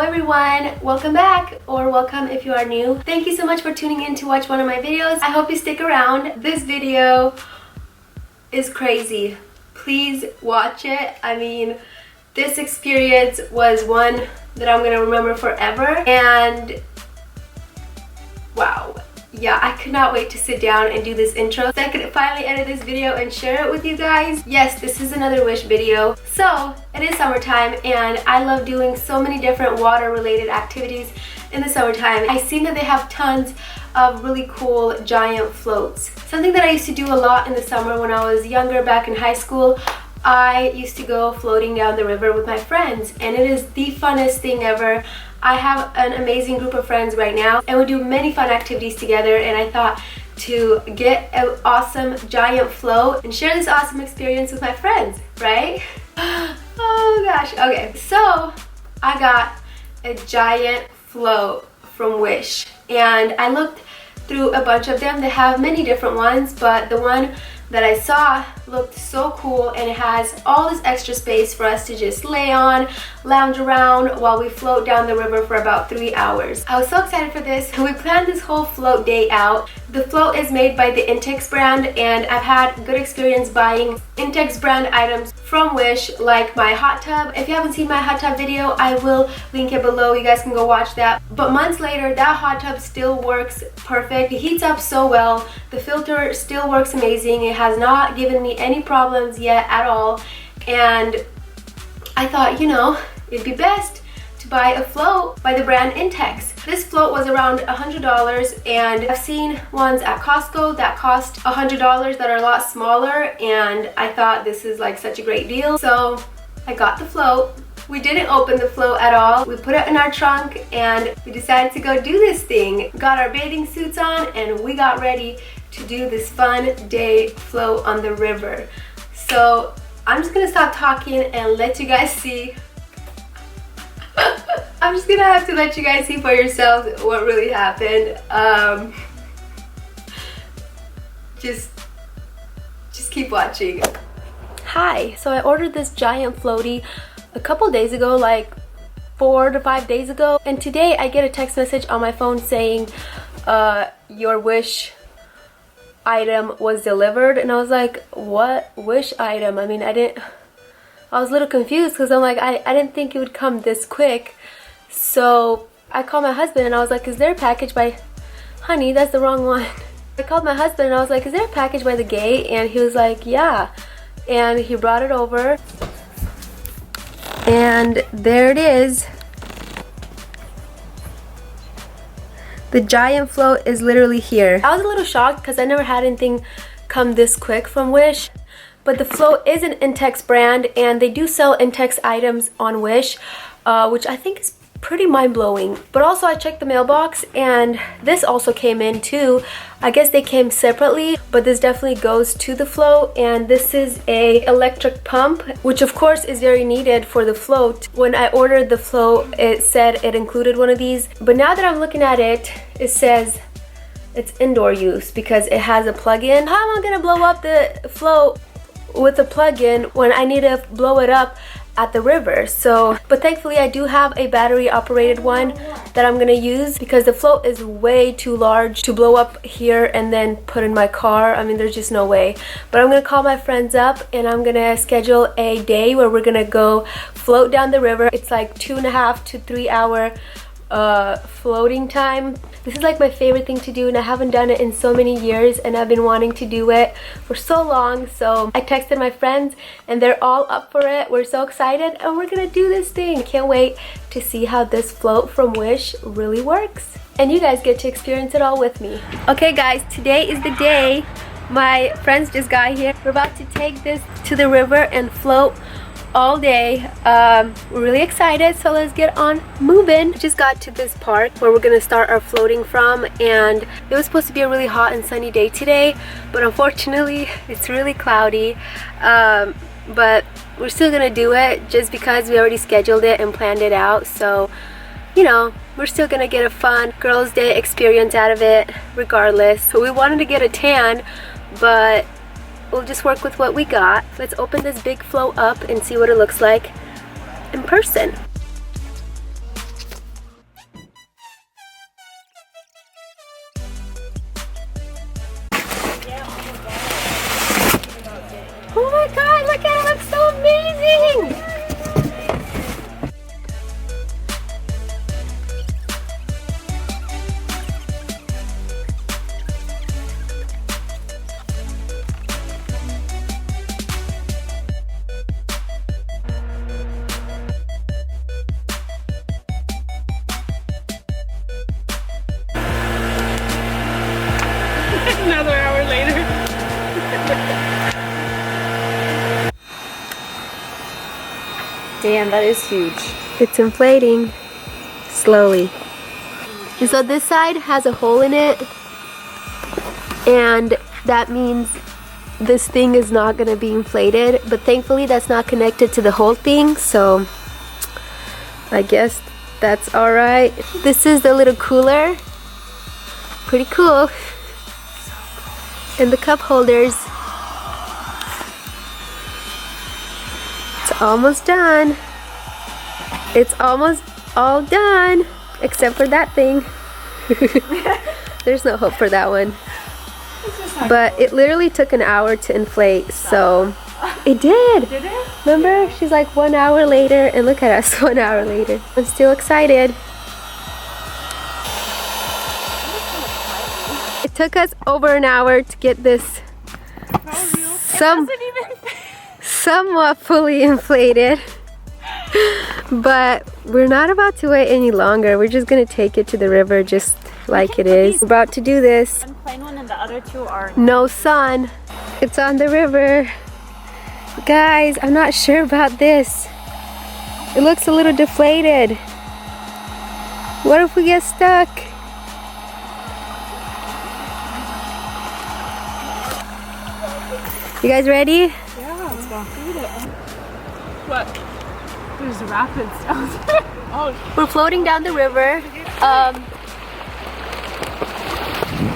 everyone, welcome back, or welcome if you are new. Thank you so much for tuning in to watch one of my videos. I hope you stick around. This video is crazy. Please watch it. I mean, this experience was one that I'm gonna remember forever, and wow. Yeah, I could not wait to sit down and do this intro so I could finally edit this video and share it with you guys. Yes, this is another wish video. So, it is summertime and I love doing so many different water related activities in the summertime. I seen that they have tons of really cool giant floats. Something that I used to do a lot in the summer when I was younger, back in high school. I used to go floating down the river with my friends, and it is the funnest thing ever. I have an amazing group of friends right now, and we do many fun activities together, and I thought to get an awesome giant float and share this awesome experience with my friends, right? Oh gosh. Okay, so I got a giant float from Wish, and I looked through a bunch of them. They have many different ones, but the one that I saw looked so cool, and it has all this extra space for us to just lay on, lounge around while we float down the river for about 3 hours. I was so excited for this. We planned this whole float day out. The float is made by the Intex brand, and I've had good experience buying Intex brand items from Wish, like my hot tub. If you haven't seen my hot tub video, I will link it below. You guys can go watch that. But months later, that hot tub still works perfect. It heats up so well. The filter still works amazing. It has not given me any problems yet at all, and I thought, you know, it'd be best to buy a float by the brand Intex. This float was around $100, and I've seen ones at Costco that cost $100 that are a lot smaller, and I thought this is like such a great deal, so I got the float. We didn't open the float at all. We put it in our trunk and we decided to go do this thing. Got our bathing suits on and we got ready to do this fun day float on the river. So I'm just gonna stop talking and let you guys see. I'm just gonna have to let you guys see for yourselves what really happened. Just keep watching. Hi, so I ordered this giant floaty a couple days ago, like 4 to 5 days ago, and today I get a text message on my phone saying your Wish item was delivered, and I was like, what Wish item? I mean, I was a little confused because I'm like, I didn't think it would come this quick. So I called my husband and I was like, is there a package by, honey, that's the wrong one. I called my husband and I was like, is there a package by the gate? And he was like, yeah, and he brought it over. And there it is. The giant float is literally here. I was a little shocked because I never had anything come this quick from Wish. But the float is an Intex brand, and they do sell Intex items on Wish, which I think is pretty mind-blowing. But also I checked the mailbox and this also came in too. I guess they came separately, but this definitely goes to the float, and this is a electric pump, which of course is very needed for the float. When I ordered the float, it said it included one of these, but now that I'm looking at it, it says it's indoor use because it has a plug-in. How am I gonna blow up the float with a plug-in when I need to blow it up at the river? So, but thankfully I do have a battery operated one that I'm gonna use because the float is way too large to blow up here and then put in my car. I mean, there's just no way. But I'm gonna call my friends up and I'm gonna schedule a day where we're gonna go float down the river. It's like 2.5 to 3 hour floating time. This is like my favorite thing to do, and I haven't done it in so many years, and I've been wanting to do it for so long. So I texted my friends and they're all up for it. We're so excited and we're gonna do this thing. Can't wait to see how this float from Wish really works, and you guys get to experience it all with me. Okay guys, today is the day. My friends just got here. We're about to take this to the river and float all day. We're really excited, so let's get on moving. We just got to this park where we're gonna start our floating from, and it was supposed to be a really hot and sunny day today, but unfortunately it's really cloudy. But we're still gonna do it just because we already scheduled it and planned it out. So, you know, we're still gonna get a fun girls' day experience out of it regardless. So we wanted to get a tan, but we'll just work with what we got. Let's open this big float up and see what it looks like in person. Damn, that is huge. It's inflating slowly. And so this side has a hole in it, and that means this thing is not gonna be inflated, but thankfully that's not connected to the whole thing, so I guess that's all right. This is the little cooler. Pretty cool. And the cup holders. It's almost done. It's almost all done, except for that thing. There's no hope for that one. But it literally took an hour to inflate, so it did. Did it? Remember? She's like 1 hour later, and look at us 1 hour later. I'm still excited. It took us over an hour to get this somewhat fully inflated. But we're not about to wait any longer. We're just gonna take it to the river just like it is. We're about to do this. One plain one and the other two are no sun. It's on the river. Guys, I'm not sure about this. It looks a little deflated. What if we get stuck? You guys ready? Yeah, let's go. What? There's rapids down there. Oh. We're floating down the river.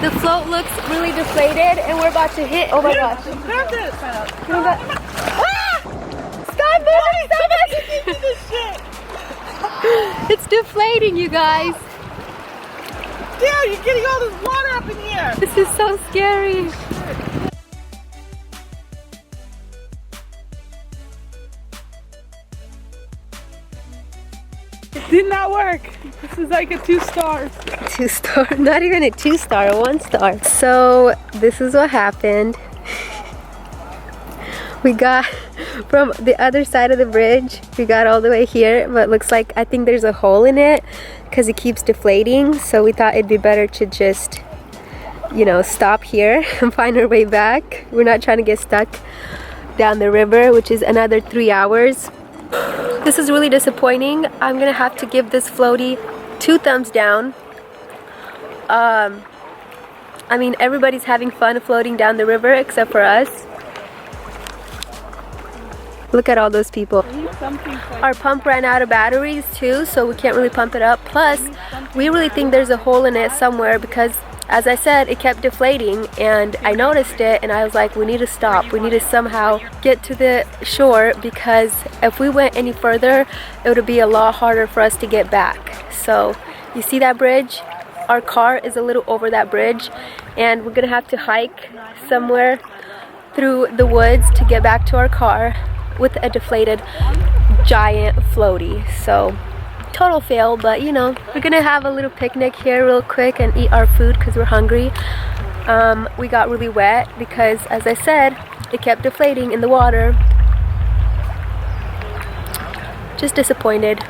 The float looks really deflated, and we're about to hit. Oh my gosh! Grab it. Ah! Stop moving! Stop it! It's deflating, you guys. Damn, you're getting all this water up in here. This is so scary. It did not work. This is like a 2-star. 2-star, not even a 2-star, a 1-star. So this is what happened. We got from the other side of the bridge, we got all the way here, but it looks like I think there's a hole in it because it keeps deflating. So we thought it'd be better to just, you know, stop here and find our way back. We're not trying to get stuck down the river, which is another 3 hours. This is really disappointing. I'm gonna have to give this floaty 2 thumbs down. I mean, everybody's having fun floating down the river except for us. Look at all those people. Our pump ran out of batteries too, so we can't really pump it up. Plus, we really think there's a hole in it somewhere because, as I said, it kept deflating, and I noticed it, and I was like, we need to stop. We need to somehow get to the shore, because if we went any further, it would be a lot harder for us to get back. So, you see that bridge? Our car is a little over that bridge, and we're gonna have to hike somewhere through the woods to get back to our car with a deflated giant floaty. So, total fail, but you know, we're gonna have a little picnic here real quick and eat our food because we're hungry. We got really wet because, as I said, it kept deflating in the water. Just disappointed.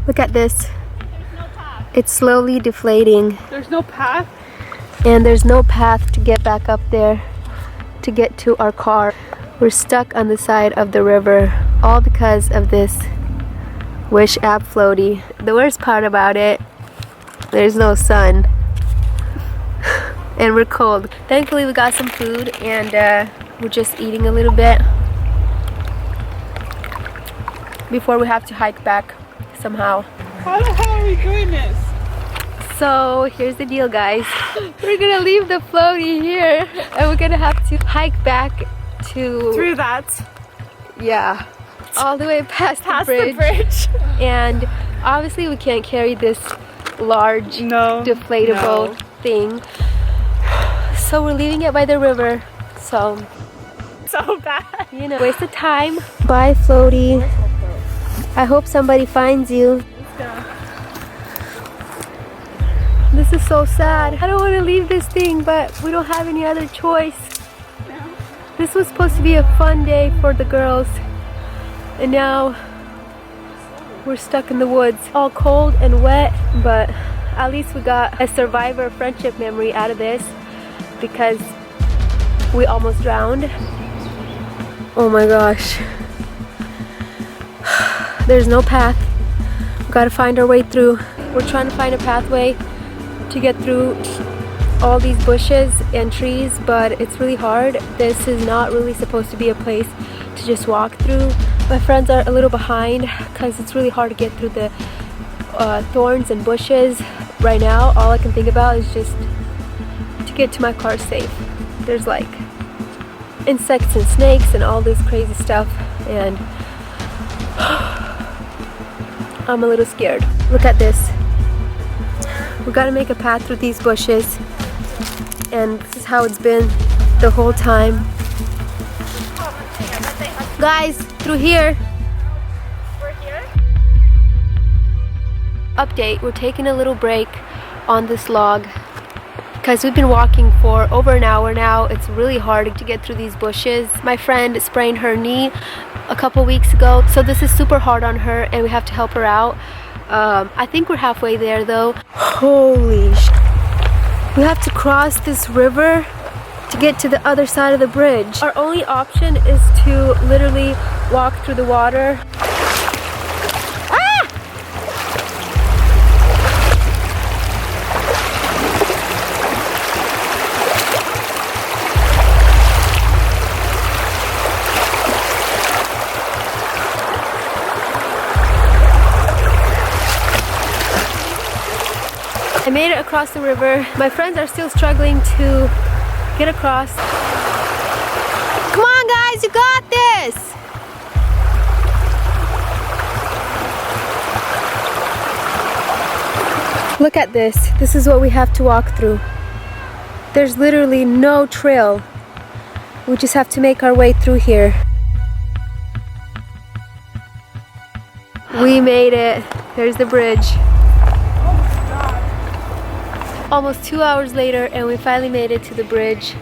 Look at this. It's slowly deflating. There's no path? And there's no path to get back up there to get to our car. We're stuck on the side of the river, all because of this Wish app floaty. The worst part about it, there's no sun. And we're cold. Thankfully we got some food, and we're just eating a little bit before we have to hike back somehow. How the hell are we doing this? So here's the deal, guys. We're gonna leave the floaty here, and we're gonna have to hike back through that. Yeah, all the way past the bridge. And obviously we can't carry this large deflatable thing. So we're leaving it by the river. So bad. You know, waste of time. Bye, floaty. I hope somebody finds you. This is so sad. I don't want to leave this thing, but we don't have any other choice. This was supposed to be a fun day for the girls, and now we're stuck in the woods, all cold and wet, but at least we got a survivor friendship memory out of this because we almost drowned. Oh my gosh. There's no path. We gotta find our way through. We're trying to find a pathway to get through all these bushes and trees, but it's really hard. This is not really supposed to be a place to just walk through. My friends are a little behind because it's really hard to get through the thorns and bushes. Right now, all I can think about is just to get to my car safe. There's like insects and snakes and all this crazy stuff, and I'm a little scared. Look at this. We gotta make a path through these bushes, and this is how it's been the whole time. Guys, through here. We're here? Update, we're taking a little break on this log because we've been walking for over an hour now. It's really hard to get through these bushes. My friend sprained her knee a couple weeks ago, so this is super hard on her and we have to help her out. I think we're halfway there though. Holy sh! We have to cross this river to get to the other side of the bridge. Our only option is to literally walk through the water. I made it across the river. My friends are still struggling to get across. Come on guys, you got this! Look at this. This is what we have to walk through. There's literally no trail. We just have to make our way through here. We made it. There's the bridge. Almost 2 hours later and we finally made it to the bridge,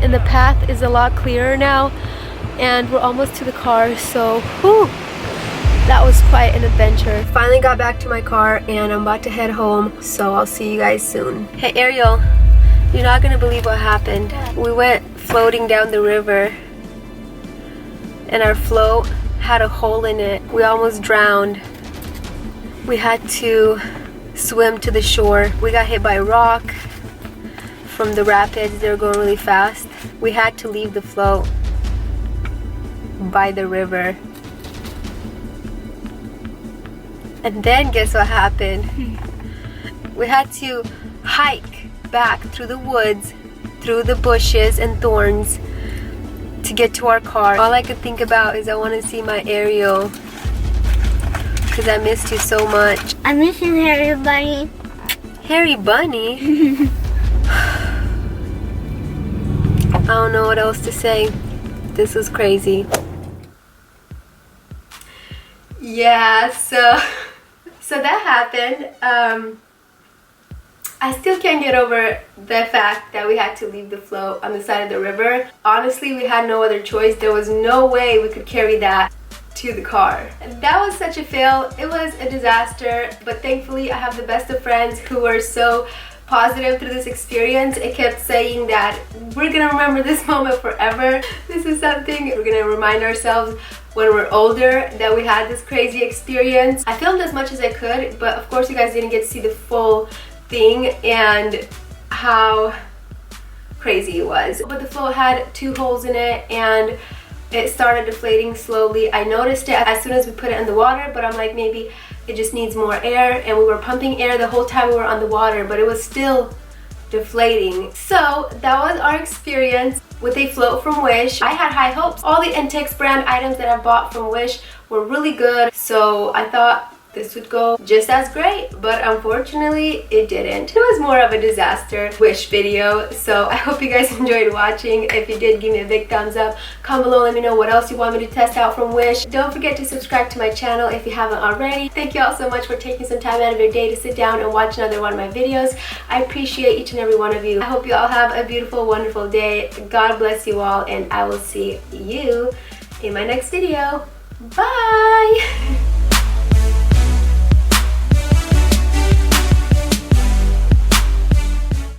and the path is a lot clearer now and we're almost to the car, so whew, that was quite an adventure. Finally got back to my car and I'm about to head home, so I'll see you guys soon. Hey Ariel, you're not gonna believe what happened. We went floating down the river and our float had a hole in it. We almost drowned. We had to swim to the shore. We got hit by a rock from the rapids. They were going really fast. We had to leave the float by the river. And then guess what happened? We had to hike back through the woods, through the bushes and thorns to get to our car. All I could think about is I want to see my Ariel, because I missed you so much. I miss you, Harry Bunny. Harry Bunny? I don't know what else to say. This was crazy. Yeah, so that happened. I still can't get over the fact that we had to leave the float on the side of the river. Honestly, we had no other choice. There was no way we could carry that to the car. That was such a fail. It was a disaster, but thankfully I have the best of friends who were so positive through this experience. It kept saying that we're gonna remember this moment forever. This is something we're gonna remind ourselves when we're older that we had this crazy experience. I filmed as much as I could, but of course you guys didn't get to see the full thing and how crazy it was. But the float had 2 holes in it and it started deflating slowly. I noticed it as soon as we put it in the water, but I'm like, maybe it just needs more air, and we were pumping air the whole time we were on the water, but it was still deflating. So that was our experience with a float from Wish. I had high hopes. All the Intex brand items that I bought from Wish were really good, so I thought this would go just as great, but unfortunately it didn't. It was more of a disaster Wish video, so I hope you guys enjoyed watching. If you did, give me a big thumbs up. Comment below, let me know what else you want me to test out from Wish. Don't forget to subscribe to my channel if you haven't already. Thank you all so much for taking some time out of your day to sit down and watch another one of my videos. I appreciate each and every one of you. I hope you all have a beautiful, wonderful day. God bless you all, and I will see you in my next video. Bye!